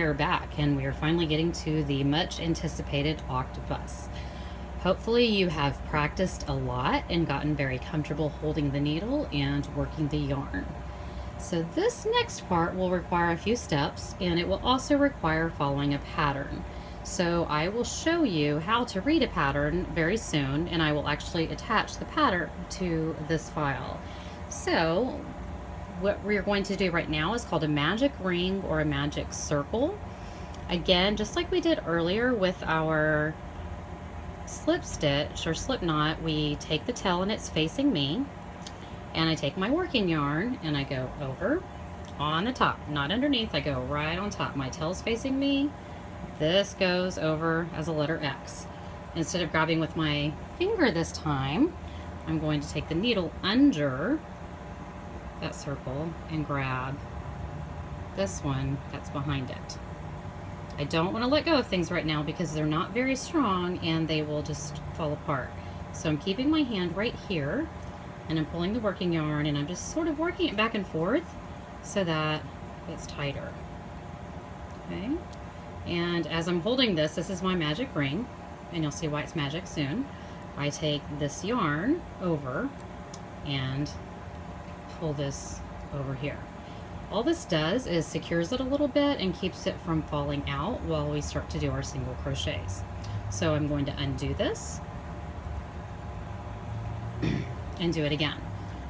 are back and we are finally getting to the much anticipated octopus. Hopefully you have practiced a lot and gotten very comfortable holding the needle and working the yarn. So this next part will require a few steps, and it will also require following a pattern. So I will show you how to read a pattern very soon, and I will actually attach the pattern to this file. So what we're going to do right now is called a magic ring or a magic circle. Again, just like we did earlier with our slip stitch or slip knot, we take the tail and it's facing me, and I take my working yarn and I go over on the top, not underneath. I go right on top. My tail's facing me. This goes over as a letter X. Instead of grabbing with my finger this time, I'm going to take the needle under that circle and grab this one that's behind it. I don't want to let go of things right now because they're not very strong and they will just fall apart. So I'm keeping my hand right here and I'm pulling the working yarn and I'm just sort of working it back and forth so that it's tighter. Okay, and as I'm holding this, this is my magic ring, and you'll see why it's magic soon. I take this yarn over and pull this over here. All this does is secures it a little bit and keeps it from falling out while we start to do our single crochets. So I'm going to undo this and do it again.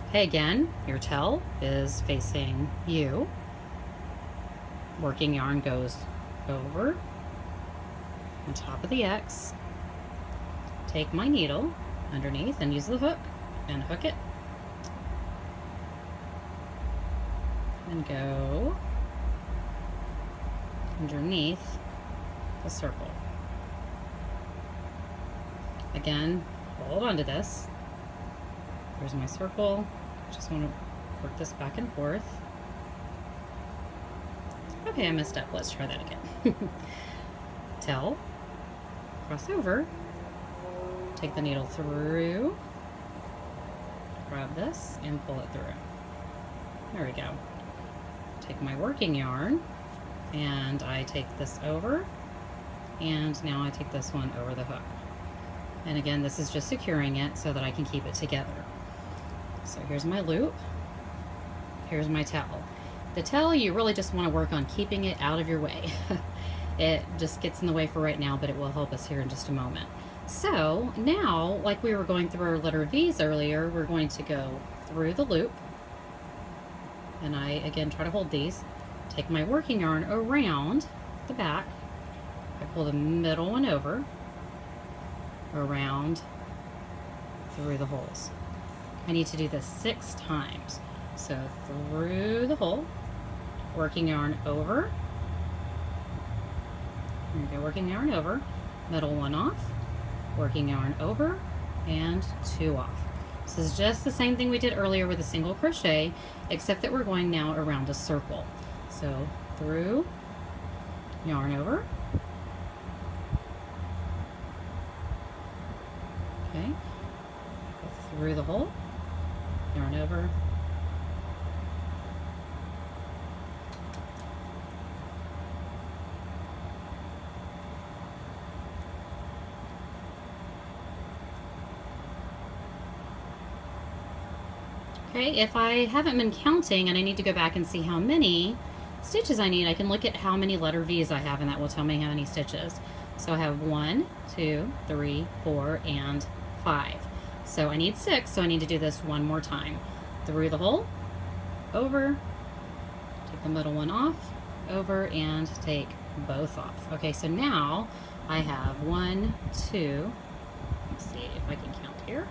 Okay, again, your tail is facing you. Working yarn goes over on top of the X. Take my needle underneath and use the hook and hook it. And go underneath the circle. Again, hold on to this. There's my circle. Just want to work this back and forth. Okay, I messed up. Let's try that again. Tail, cross over, take the needle through, grab this and pull it through. There we go. Take my working yarn and I take this over, and now I take this one over the hook. And again, this is just securing it so that I can keep it together. So here's my loop, here's my tail. The tail, you really just want to work on keeping it out of your way. It just gets in the way for right now, but it will help us here in just a moment. So now, like we were going through our letter V's earlier, we're going to go through the loop. And I, again, try to hold these. Take my working yarn around the back. I pull the middle one over, around, through the holes. I need to do this 6 times. So through the hole, working yarn over, there we go, working yarn over, middle one off, working yarn over, and 2 off. This is just the same thing we did earlier with a single crochet, except that we're going now around a circle. So through, yarn over, okay, go through the hole, yarn over, okay. If I haven't been counting and I need to go back and see how many stitches I need, I can look at how many letter V's I have, and that will tell me how many stitches. So I have 1, 2, 3, 4, and 5. So I need 6, so I need to do this one more time. Through the hole, over, take the middle one off, over, and take both off. Okay, so now I have 1, 2, let's see if I can count here.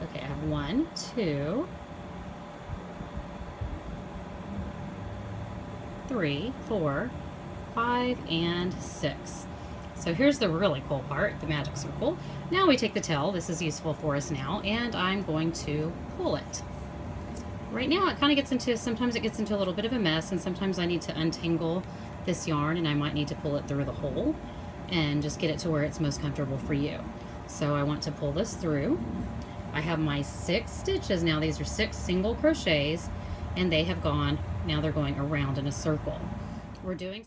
Okay, I have 1, 2, 3, 4, 5, and 6. So here's the really cool part, the magic circle. Now we take the tail, this is useful for us now, and I'm going to pull it. Right now it kind of gets into, sometimes it gets into a little bit of a mess, and sometimes I need to untangle this yarn and I might need to pull it through the hole and just get it to where it's most comfortable for you. So I want to pull this through. I have my 6 stitches now. These are 6 single crochets, and they have gone, now they're going around in a circle. We're doing